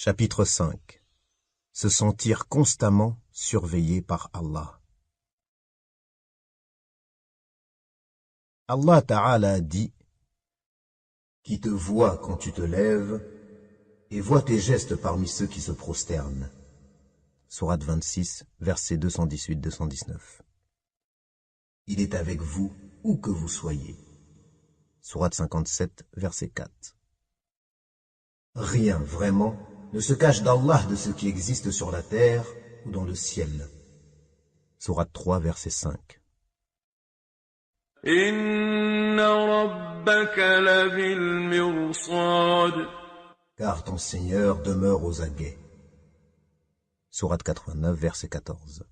Chapitre 5. Se sentir constamment surveillé par Allah. Allah Ta'ala dit: Qui te voit quand tu te lèves et voit tes gestes parmi ceux qui se prosternent. Sourate 26, versets 218-219. Il est avec vous où que vous soyez. Sourate 57, verset 4. Rien, vraiment, ne se cache d'Allah de ce qui existe sur la terre ou dans le ciel. Sourate 3, verset 5. Car ton Seigneur demeure aux aguets. Sourate 89, verset 14.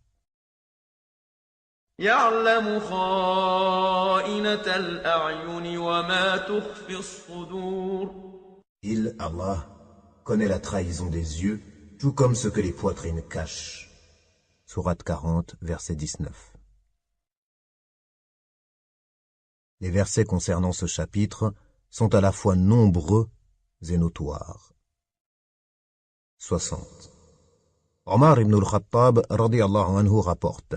Il, Allah, connaît la trahison des yeux, tout comme ce que les poitrines cachent. Sourate 40, verset 19. Les versets concernant ce chapitre sont à la fois nombreux et notoires. 60. Omar ibn al-Khattab radiyallahu anhu rapporte: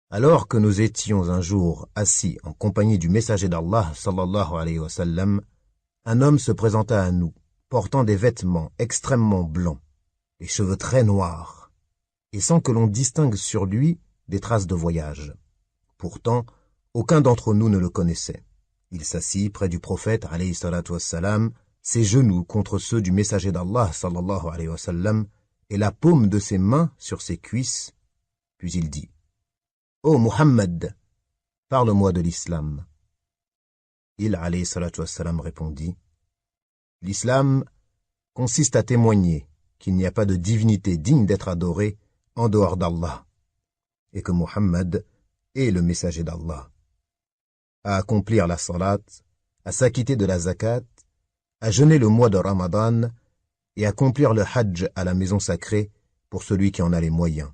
Alors que nous étions un jour assis en compagnie du messager d'Allah sallallahu alayhi wa sallam, un homme se présenta à nous, portant des vêtements extrêmement blancs, les cheveux très noirs, et sans que l'on distingue sur lui des traces de voyage. Pourtant, aucun d'entre nous ne le connaissait. Il s'assit près du prophète alayhi salatu wassalam, ses genoux contre ceux du messager d'Allah sallallahu alayhi wa sallam, et la paume de ses mains sur ses cuisses, puis il dit: Ô Muhammad, parle-moi de l'islam. Il alayhi salatu wassalam répondit: L'islam consiste à témoigner qu'il n'y a pas de divinité digne d'être adorée en dehors d'Allah, et que Muhammad est le messager d'Allah, à accomplir la salat, à s'acquitter de la zakat, à jeûner le mois de Ramadan et à accomplir le hajj à la maison sacrée pour celui qui en a les moyens.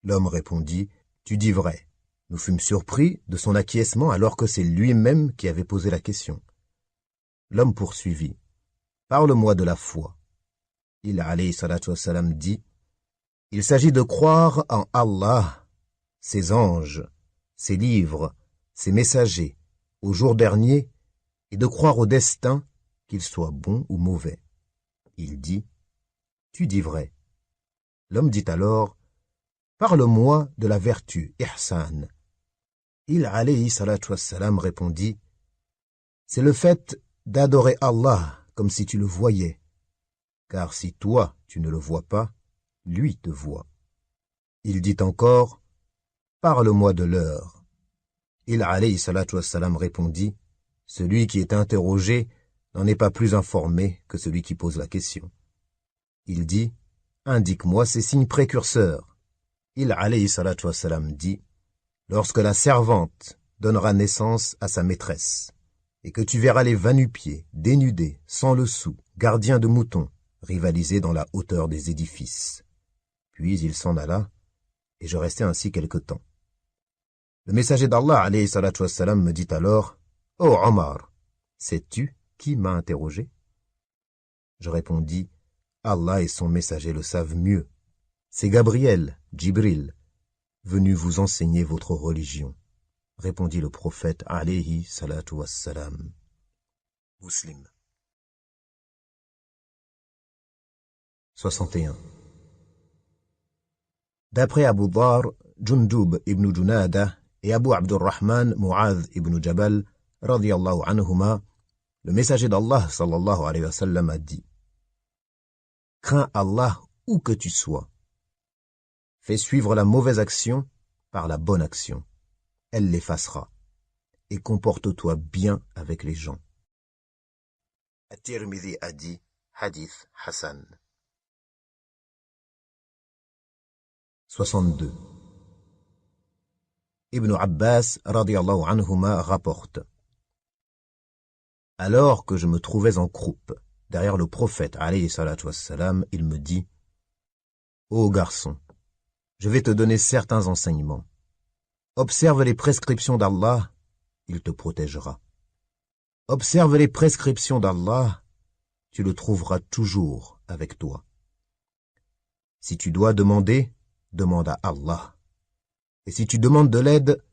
L'homme répondit: Tu dis vrai. Nous fûmes surpris de son acquiescement alors que c'est lui-même qui avait posé la question. L'homme poursuivit: Parle-moi de la foi. Il alayhi salatu wassalam dit: Il s'agit de croire en Allah, ses anges, ses livres, ses messagers, au jour dernier, et de croire au destin, qu'il soit bon ou mauvais. Il dit: Tu dis vrai. L'homme dit alors: Parle-moi de la vertu, ihsan. Il alayhi salatu wassalam répondit: C'est le fait d'adorer Allah comme si tu le voyais, car si toi tu ne le vois pas, lui te voit. Il dit encore: Parle-moi de l'heure. Il alayhi salatu wassalam répondit: Celui qui est interrogé n'en est pas plus informé que celui qui pose la question. Il dit: Indique-moi ces signes précurseurs. Il alayhi salatu wassalam dit: Lorsque la servante donnera naissance à sa maîtresse, et que tu verras les va-nu-pieds, dénudés, sans le sou, gardiens de moutons, rivaliser dans la hauteur des édifices. Puis il s'en alla, et je restai ainsi quelque temps. Le messager d'Allah alayhi salatu wassalam me dit alors: Ô Omar, sais-tu qui m'a interrogé? Je répondis: Allah et son messager le savent mieux. C'est Gabriel, Djibril, venu vous enseigner votre religion, répondit le prophète alayhi salatu wassalam. Muslim. 61. D'après Abu Dhar, Jundub ibn Junada et Abu Abdurrahman Mu'adh ibn Jabal radiyallahu anhuma, le messager d'Allah sallallahu alayhi wa sallam a dit: Crains Allah où que tu sois. Fais suivre la mauvaise action par la bonne action. Elle l'effacera. Et comporte-toi bien avec les gens. At-Tirmidhi a dit: Hadith Hassan. 62. Ibn Abbas radiyallahu anhuma rapporte: Alors que je me trouvais en croupe, derrière le prophète alayhi salatu wassalam, il me dit: Ô garçon, je vais te donner certains enseignements. Observe les prescriptions d'Allah, il te protégera. Observe les prescriptions d'Allah, tu le trouveras toujours avec toi. Si tu dois demander, demande à Allah. Et si tu demandes de l'aide,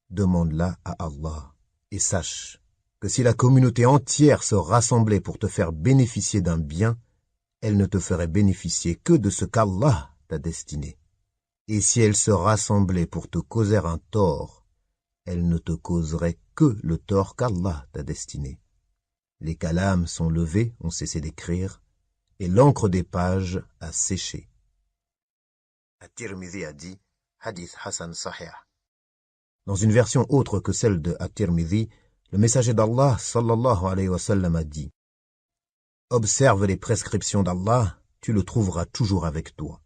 demande-la à Allah. Et sache que si la communauté entière se rassemblait pour te faire bénéficier d'un bien, elle ne te ferait bénéficier que de ce qu'Allah t'a destiné. Et si elle se rassemblait pour te causer un tort, elle ne te causerait que le tort qu'Allah t'a destiné. Les calams sont levés, ont cessé d'écrire, et l'encre des pages a séché. At-Tirmidhi a dit Hadith Hassan Sahih. Dans une version autre que celle de At-Tirmidhi, le messager d'Allah sallallahu alayhi wa sallam a dit Observe les prescriptions d'Allah, tu le trouveras toujours avec toi.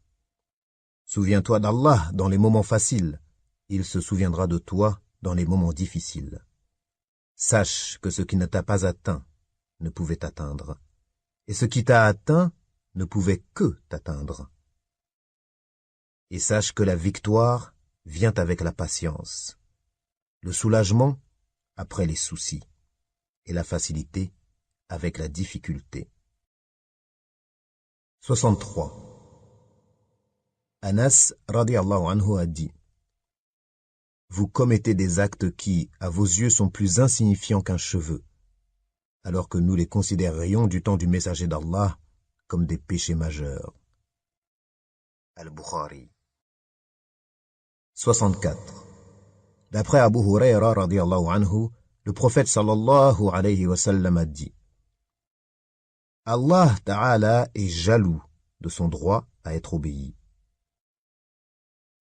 Souviens-toi d'Allah dans les moments faciles, il se souviendra de toi dans les moments difficiles. Sache que ce qui ne t'a pas atteint ne pouvait t'atteindre, et ce qui t'a atteint ne pouvait que t'atteindre. Et sache que la victoire vient avec la patience, le soulagement après les soucis, et la facilité avec la difficulté. 63. Anas radiyallahu anhu a dit Vous commettez des actes qui, à vos yeux, sont plus insignifiants qu'un cheveu, alors que nous les considérerions du temps du messager d'Allah comme des péchés majeurs. Al-Bukhari. 64. D'après Abu Hurayra radiyallahu anhu, le prophète sallallahu alayhi wa sallam a dit Allah Ta'ala est jaloux de son droit à être obéi.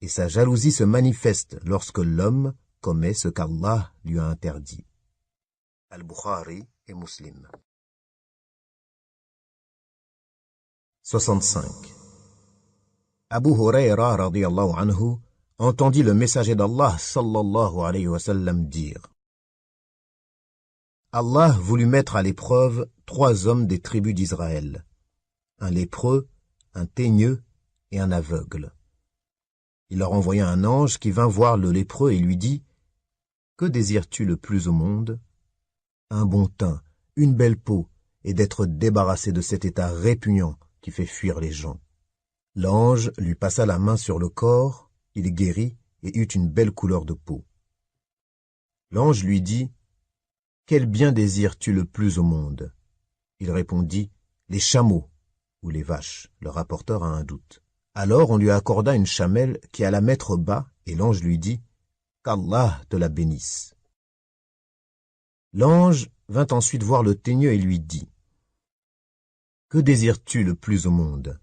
Et sa jalousie se manifeste lorsque l'homme commet ce qu'Allah lui a interdit. Al-Bukhari et Muslim. 65. Abu Hurayra radiyallahu anhu entendit le messager d'Allah sallallahu alayhi wa sallam dire Allah voulut mettre à l'épreuve 3 hommes des tribus d'Israël, un lépreux, un teigneux et un aveugle. Il leur envoya un ange qui vint voir le lépreux et lui dit « Que désires-tu le plus au monde ? Un bon teint, une belle peau, et d'être débarrassé de cet état répugnant qui fait fuir les gens. » L'ange lui passa la main sur le corps, il guérit et eut une belle couleur de peau. L'ange lui dit « Quel bien désires-tu le plus au monde ?» Il répondit « Les chameaux ou les vaches. » Le rapporteur a un doute. Alors on lui accorda une chamelle qui alla mettre bas, et l'ange lui dit « Qu'Allah te la bénisse. » L'ange vint ensuite voir le teigneux et lui dit « Que désires-tu le plus au monde ?»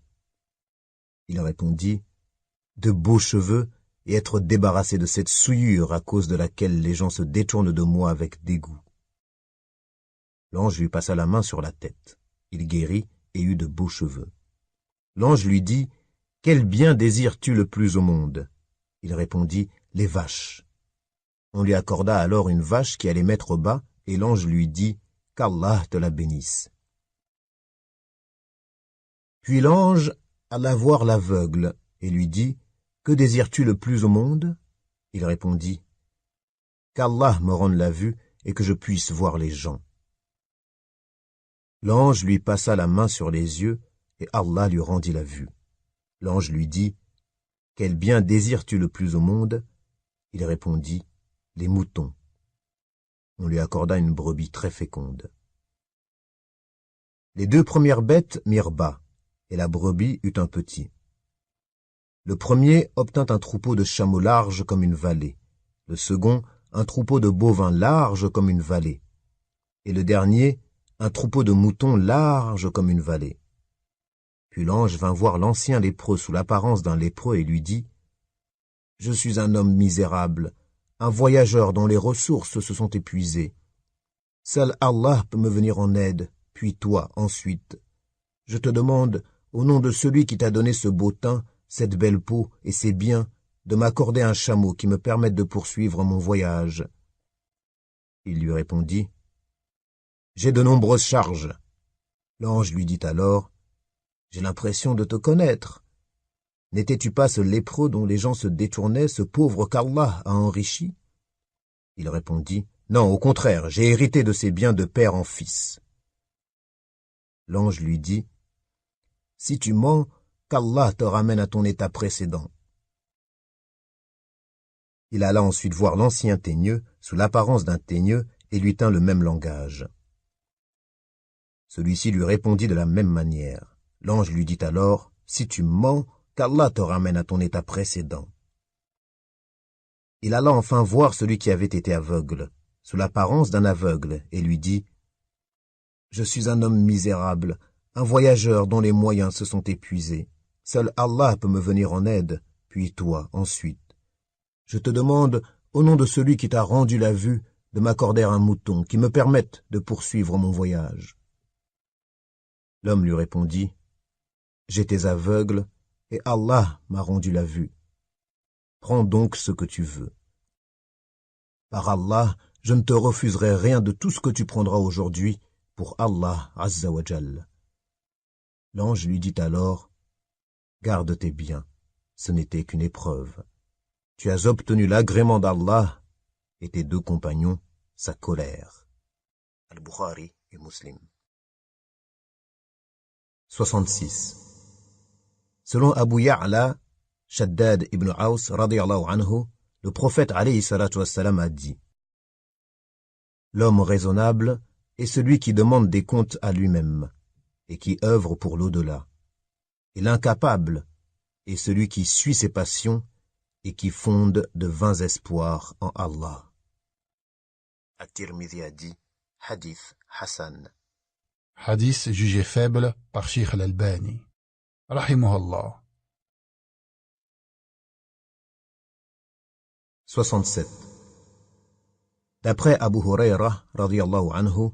Il répondit « De beaux cheveux et être débarrassé de cette souillure à cause de laquelle les gens se détournent de moi avec dégoût. » L'ange lui passa la main sur la tête. Il guérit et eut de beaux cheveux. L'ange lui dit « Quel bien désires-tu le plus au monde ?» Il répondit « Les vaches. » On lui accorda alors une vache qui allait mettre bas, et l'ange lui dit « Qu'Allah te la bénisse. » Puis l'ange alla voir l'aveugle et lui dit « Que désires-tu le plus au monde ?» Il répondit « Qu'Allah me rende la vue et que je puisse voir les gens. » L'ange lui passa la main sur les yeux et Allah lui rendit la vue. L'ange lui dit « Quel bien désires-tu le plus au monde ?» Il répondit « Les moutons. » On lui accorda une brebis très féconde. Les 2 premières bêtes mirent bas, et la brebis eut un petit. Le premier obtint un troupeau de chameaux large comme une vallée, le second un troupeau de bovins large comme une vallée, et le dernier un troupeau de moutons large comme une vallée. Puis l'ange vint voir l'ancien lépreux sous l'apparence d'un lépreux et lui dit « Je suis un homme misérable, un voyageur dont les ressources se sont épuisées. Seul Allah peut me venir en aide, puis toi ensuite. Je te demande, au nom de celui qui t'a donné ce beau teint, cette belle peau et ces biens, de m'accorder un chameau qui me permette de poursuivre mon voyage. » Il lui répondit « J'ai de nombreuses charges. » L'ange lui dit alors « J'ai l'impression de te connaître. N'étais-tu pas ce lépreux dont les gens se détournaient, ce pauvre qu'Allah a enrichi ?» Il répondit « Non, au contraire, j'ai hérité de ces biens de père en fils. » L'ange lui dit, « Si tu mens, qu'Allah te ramène à ton état précédent. » Il alla ensuite voir l'ancien teigneux, sous l'apparence d'un teigneux, et lui tint le même langage. Celui-ci lui répondit de la même manière. L'ange lui dit alors, « Si tu mens, qu'Allah te ramène à ton état précédent. » Il alla enfin voir celui qui avait été aveugle, sous l'apparence d'un aveugle, et lui dit, « Je suis un homme misérable, un voyageur dont les moyens se sont épuisés. Seul Allah peut me venir en aide, puis toi ensuite. Je te demande, au nom de celui qui t'a rendu la vue, de m'accorder un mouton qui me permette de poursuivre mon voyage. » L'homme lui répondit, « J'étais aveugle, et Allah m'a rendu la vue. Prends donc ce que tu veux. Par Allah, je ne te refuserai rien de tout ce que tu prendras aujourd'hui pour Allah Azza wa Jal. » L'ange lui dit alors, « Garde tes biens, ce n'était qu'une épreuve. Tu as obtenu l'agrément d'Allah et tes deux compagnons sa colère. » Al-Bukhari et Muslim. 66. Selon Abu Ya'la, Shaddad ibn Aws radiyallahu anhu, le prophète alayhi salatu wassalam a dit, « L'homme raisonnable est celui qui demande des comptes à lui-même et qui œuvre pour l'au-delà. Et l'incapable est celui qui suit ses passions et qui fonde de vains espoirs en Allah. » At-Tirmidhi a dit, Hadith Hassan. Hadith jugé faible par Sheikh Al-Albani. Rahimahullah. 67. D'après Abu Huraira, radiyallahu anhu,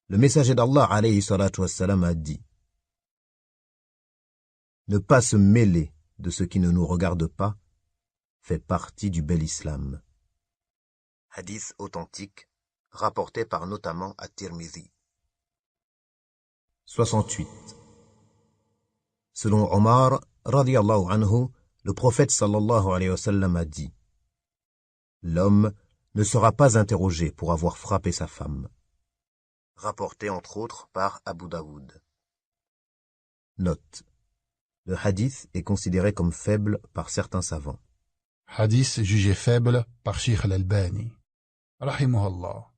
le messager d'Allah alayhi salatu wassalam a dit, « Ne pas se mêler de ce qui ne nous regarde pas fait partie du bel islam. » Hadith authentique, rapporté par notamment At-Tirmidhi. 68. Selon Omar, radiyallahu anhu, le prophète sallallahu alayhi wa sallam a dit, « L'homme ne sera pas interrogé pour avoir frappé sa femme. » Rapporté entre autres par Abu Daoud. Note. Le hadith est considéré comme faible par certains savants. Hadith jugé faible par Sheikh Al-Albani. Rahimahullah.